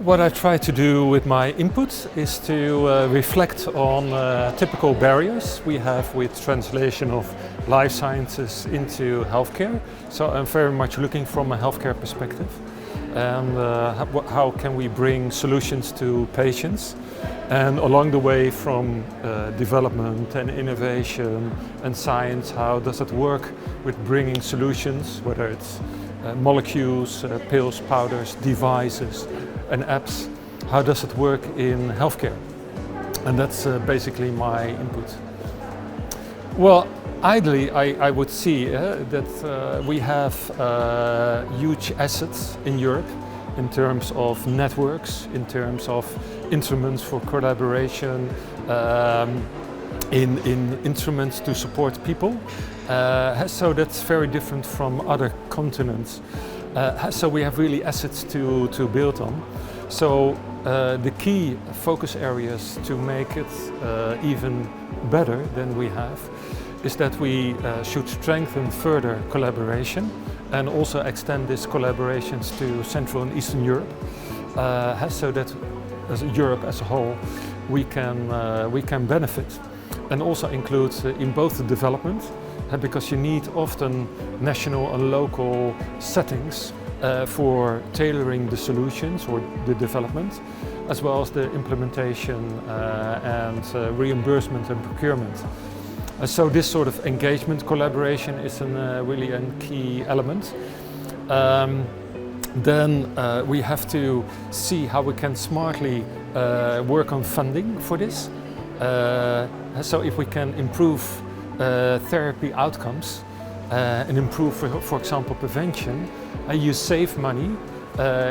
What I try to do with my input is to reflect on typical barriers we have with translation of life sciences into healthcare. So I'm very much looking from a healthcare perspective, and how can we bring solutions to patients, and along the way from development and innovation and science, how does it work with bringing solutions, whether it's molecules, pills, powders, devices and apps, how does it work in healthcare? And that's basically my input. Well, ideally I would see that we have huge assets in Europe in terms of networks, in terms of instruments for collaboration, in instruments to support people. So that's very different from other continents. So we have really assets to build on. So the key focus areas to make it even better than we have is that we should strengthen further collaboration and also extend these collaborations to Central and Eastern Europe, so that as Europe as a whole we can benefit, and also include in both the development, because you need often national and local settings for tailoring the solutions or the development, as well as the implementation and reimbursement and procurement. So this sort of engagement collaboration is really a key element. Then we have to see how we can smartly work on funding for this. So if we can improve therapy outcomes and improve, for example, prevention, you save money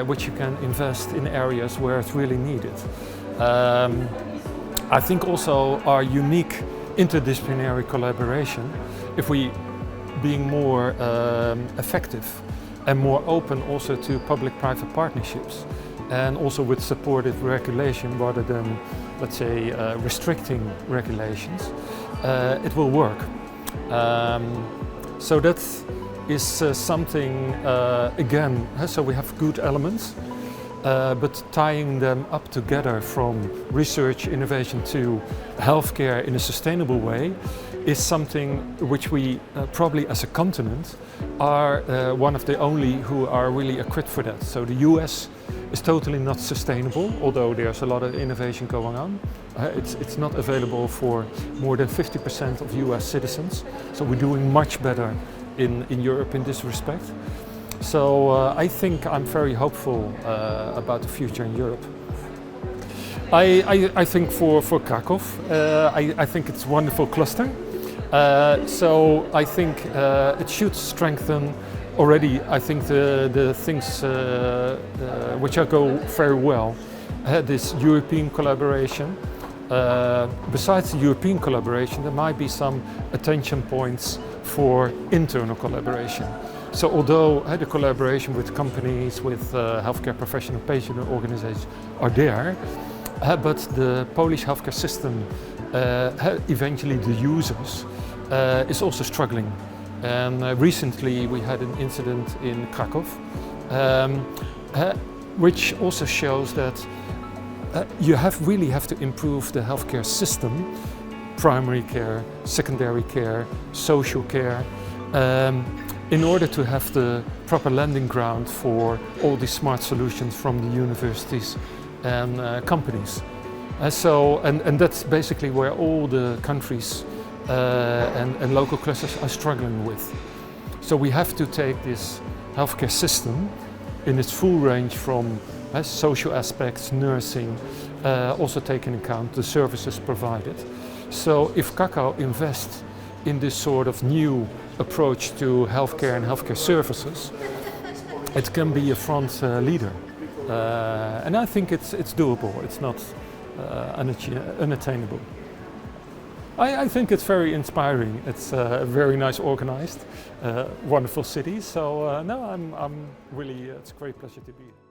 which you can invest in areas where it's really needed. I think also our unique interdisciplinary collaboration, if we being more effective and more open also to public-private partnerships, and also with supportive regulation rather than, let's say, restricting regulations, it will work. So that is something, again, so we have good elements, but tying them up together from research, innovation to healthcare in a sustainable way is something which we probably as a continent are one of the only who are really equipped for that. So the US is totally not sustainable, although there's a lot of innovation going on. It's not available for more than 50% of US citizens. So we're doing much better in Europe in this respect. So I think I'm very hopeful about the future in Europe. I think for Kraków, I think it's a wonderful cluster. So I think it should strengthen already, I think, the things which go very well. This European collaboration. Besides the European collaboration, there might be some attention points for internal collaboration. So although the collaboration with companies, with healthcare professional patient organizations are there, but the Polish healthcare system, eventually the users, is also struggling. And recently we had an incident in Kraków, which also shows that you really have to improve the healthcare system, primary care, secondary care, social care, in order to have the proper landing ground for all these smart solutions from the universities and companies. And that's basically where all the countries and local clusters are struggling with. So we have to take this healthcare system in its full range from social aspects, nursing, also taking into account the services provided. So if Kraków invests in this sort of new approach to healthcare and healthcare services, it can be a front leader. And I think it's doable, it's not unattainable. I think it's very inspiring. It's very nice organized, wonderful city. So no, I'm really, it's a great pleasure to be here.